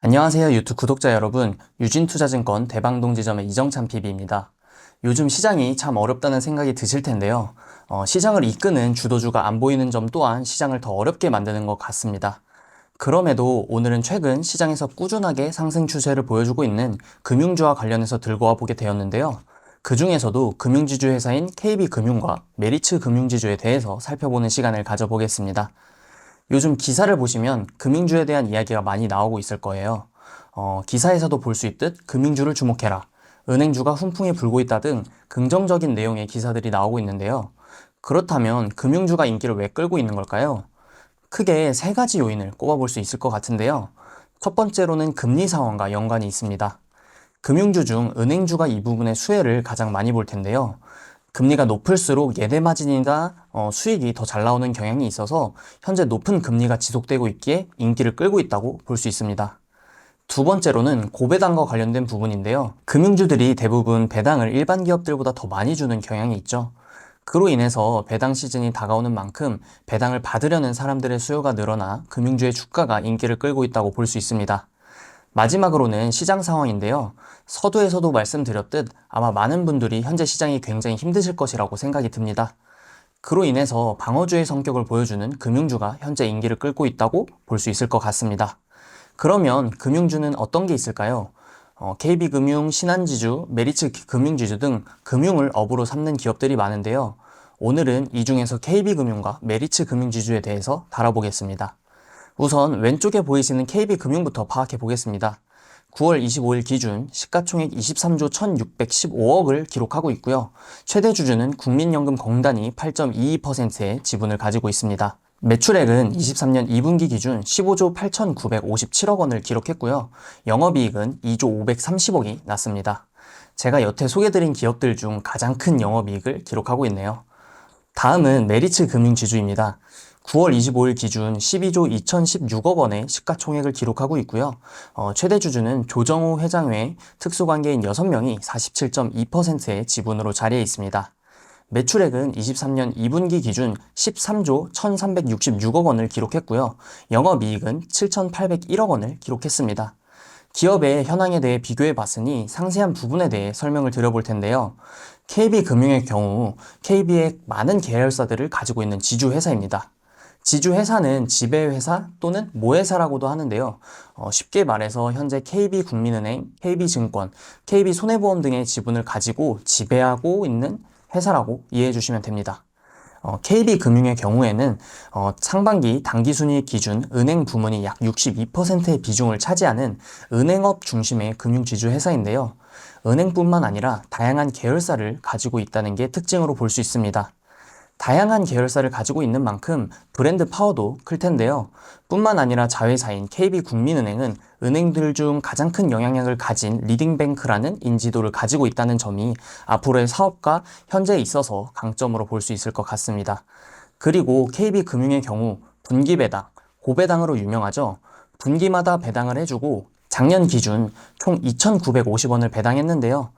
안녕하세요 유튜브 구독자 여러분, 유진투자증권 대방동지점의 이정찬 PB입니다. 요즘 시장이 참 어렵다는 생각이 드실 텐데요. 시장을 이끄는 주도주가 안 보이는 점 또한 시장을 더 어렵게 만드는 것 같습니다. 그럼에도 오늘은 최근 시장에서 꾸준하게 상승 추세를 보여주고 있는 금융주와 관련해서 들고 와 보게 되었는데요. 그 중에서도 금융지주 회사인 KB금융과 메리츠 금융지주에 대해서 살펴보는 시간을 가져보겠습니다. 요즘 기사를 보시면 금융주에 대한 이야기가 많이 나오고 있을 거예요. 기사에서도 볼 수 있듯 금융주를 주목해라, 은행주가 훈풍이 불고 있다 등 긍정적인 내용의 기사들이 나오고 있는데요. 그렇다면 금융주가 인기를 왜 끌고 있는 걸까요? 크게 세 가지 요인을 꼽아볼 수 있을 것 같은데요. 첫 번째로는 금리 상황과 연관이 있습니다. 금융주 중 은행주가 이 부분의 수혜를 가장 많이 볼 텐데요. 금리가 높을수록 예대 마진이나 수익이 더 잘 나오는 경향이 있어서 현재 높은 금리가 지속되고 있기에 인기를 끌고 있다고 볼 수 있습니다. 두 번째로는 고배당과 관련된 부분인데요. 금융주들이 대부분 배당을 일반 기업들보다 더 많이 주는 경향이 있죠. 그로 인해서 배당 시즌이 다가오는 만큼 배당을 받으려는 사람들의 수요가 늘어나 금융주의 주가가 인기를 끌고 있다고 볼 수 있습니다. 마지막으로는 시장 상황인데요. 서두에서도 말씀드렸듯 아마 많은 분들이 현재 시장이 굉장히 힘드실 것이라고 생각이 듭니다. 그로 인해서 방어주의 성격을 보여주는 금융주가 현재 인기를 끌고 있다고 볼 수 있을 것 같습니다. 그러면 금융주는 어떤 게 있을까요? KB금융, 신한지주, 메리츠 금융지주 등 금융을 업으로 삼는 기업들이 많은데요. 오늘은 이 중에서 KB금융과 메리츠 금융지주에 대해서 다뤄보겠습니다. 우선 왼쪽에 보이시는 KB금융부터 파악해 보겠습니다. 9월 25일 기준 시가총액 23조 1615억을 기록하고 있고요. 최대 주주는 국민연금공단이 8.22%의 지분을 가지고 있습니다. 매출액은 23년 2분기 기준 15조 8,957억 원을 기록했고요. 영업이익은 2조 530억이 났습니다. 제가 여태 소개드린 기업들 중 가장 큰 영업이익을 기록하고 있네요. 다음은 메리츠 금융지주입니다. 9월 25일 기준 12조 2016억 원의 시가총액을 기록하고 있고요. 최대 주주는 조정호 회장 외 특수관계인 6명이 47.2%의 지분으로 자리해 있습니다. 매출액은 23년 2분기 기준 13조 1366억 원을 기록했고요. 영업이익은 7801억 원을 기록했습니다. 기업의 현황에 대해 비교해 봤으니 상세한 부분에 대해 설명을 드려볼 텐데요. KB금융의 경우 KB의 많은 계열사들을 가지고 있는 지주회사입니다. 지주회사는 지배회사 또는 모회사라고도 하는데요. 쉽게 말해서 현재 KB국민은행, KB증권, KB손해보험 등의 지분을 가지고 지배하고 있는 회사라고 이해해 주시면 됩니다. KB금융의 경우에는 상반기 당기순이익 기준 은행 부문이 약 62%의 비중을 차지하는 은행업 중심의 금융지주 회사인데요. 은행뿐만 아니라 다양한 계열사를 가지고 있다는 게 특징으로 볼 수 있습니다. 다양한 계열사를 가지고 있는 만큼 브랜드 파워도 클 텐데요. 뿐만 아니라 자회사인 KB국민은행은 은행들 중 가장 큰 영향력을 가진 리딩뱅크라는 인지도를 가지고 있다는 점이 앞으로의 사업과 현재에 있어서 강점으로 볼 수 있을 것 같습니다. 그리고 KB금융의 경우 분기 배당, 고배당으로 유명하죠. 분기마다 배당을 해주고 작년 기준 총 2,950원을 배당했는데요.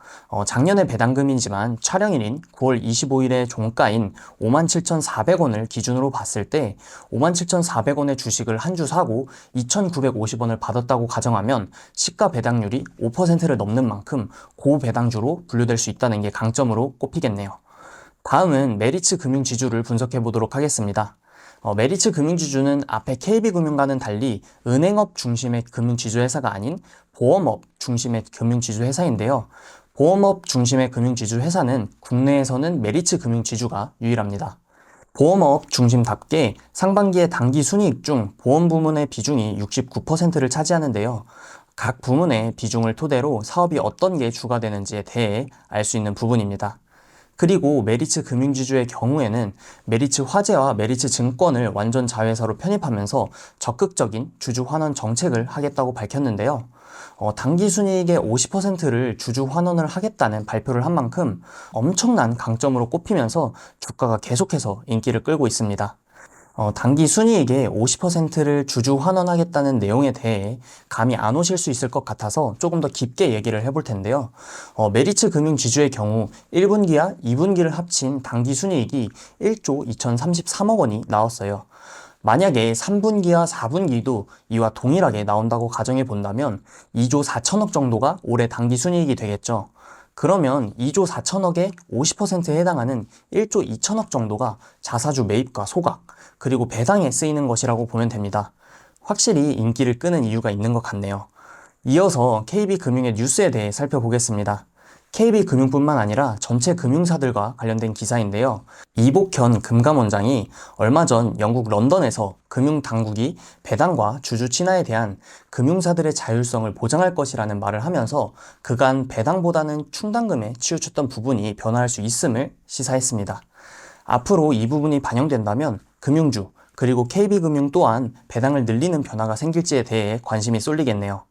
작년의 배당금이지만 촬영일인 9월 25일의 종가인 57,400원을 기준으로 봤을 때 57,400원의 주식을 한 주 사고 2,950원을 받았다고 가정하면 시가 배당률이 5%를 넘는 만큼 고배당주로 분류될 수 있다는 게 강점으로 꼽히겠네요. 다음은 메리츠 금융지주를 분석해 보도록 하겠습니다. 메리츠 금융지주는 앞에 KB금융과는 달리 은행업 중심의 금융지주 회사가 아닌 보험업 중심의 금융지주 회사인데요. 보험업 중심의 금융지주 회사는 국내에서는 메리츠 금융지주가 유일합니다. 보험업 중심답게 상반기의 당기 순이익 중 보험 부문의 비중이 69%를 차지하는데요. 각 부문의 비중을 토대로 사업이 어떤 게 주가 되는지에 대해 알 수 있는 부분입니다. 그리고 메리츠 금융지주의 경우에는 메리츠 화재와 메리츠 증권을 완전 자회사로 편입하면서 적극적인 주주 환원 정책을 하겠다고 밝혔는데요. 당기순이익의 50%를 주주 환원을 하겠다는 발표를 한 만큼 엄청난 강점으로 꼽히면서 주가가 계속해서 인기를 끌고 있습니다. 단기 순이익의 50%를 주주 환원하겠다는 내용에 대해 감이 안 오실 수 있을 것 같아서 조금 더 깊게 얘기를 해볼 텐데요. 메리츠 금융 지주의 경우 1분기와 2분기를 합친 단기 순이익이 1조 2033억 원이 나왔어요. 만약에 3분기와 4분기도 이와 동일하게 나온다고 가정해 본다면 2조 4천억 정도가 올해 단기 순이익이 되겠죠. 그러면 2조 4천억의 50%에 해당하는 1조 2천억 정도가 자사주 매입과 소각, 그리고 배당에 쓰이는 것이라고 보면 됩니다. 확실히 인기를 끄는 이유가 있는 것 같네요. 이어서 KB금융의 뉴스에 대해 살펴보겠습니다. KB금융뿐만 아니라 전체 금융사들과 관련된 기사인데요. 이복현 금감원장이 얼마 전 영국 런던에서 금융당국이 배당과 주주 친화에 대한 금융사들의 자율성을 보장할 것이라는 말을 하면서 그간 배당보다는 충당금에 치우쳤던 부분이 변화할 수 있음을 시사했습니다. 앞으로 이 부분이 반영된다면 금융주 그리고 KB금융 또한 배당을 늘리는 변화가 생길지에 대해 관심이 쏠리겠네요.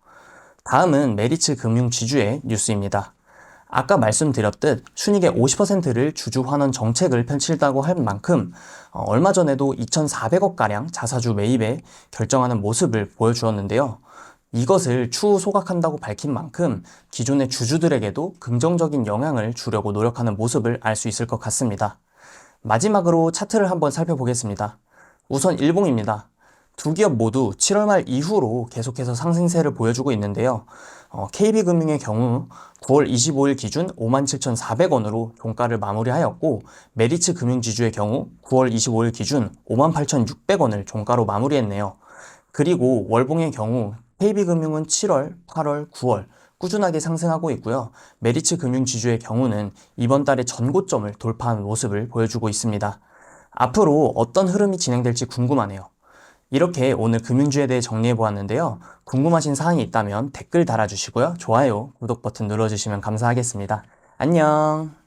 다음은 메리츠 금융 지주의 뉴스입니다. 아까 말씀드렸듯 순이익의 50%를 주주 환원 정책을 펼친다고 할 만큼 얼마 전에도 2,400억가량 자사주 매입에 결정하는 모습을 보여주었는데요. 이것을 추후 소각한다고 밝힌 만큼 기존의 주주들에게도 긍정적인 영향을 주려고 노력하는 모습을 알 수 있을 것 같습니다. 마지막으로 차트를 한번 살펴보겠습니다. 우선 일봉입니다. 두 기업 모두 7월 말 이후로 계속해서 상승세를 보여주고 있는데요. KB금융의 경우 9월 25일 기준 57,400원으로 종가를 마무리하였고 메리츠 금융지주의 경우 9월 25일 기준 58,600원을 종가로 마무리했네요. 그리고 월봉의 경우 KB금융은 7월, 8월, 9월 꾸준하게 상승하고 있고요. 메리츠 금융지주의 경우는 이번 달에 전고점을 돌파한 모습을 보여주고 있습니다. 앞으로 어떤 흐름이 진행될지 궁금하네요. 이렇게 오늘 금융주에 대해 정리해 보았는데요. 궁금하신 사항이 있다면 댓글 달아주시고요. 좋아요, 구독 버튼 눌러주시면 감사하겠습니다. 안녕!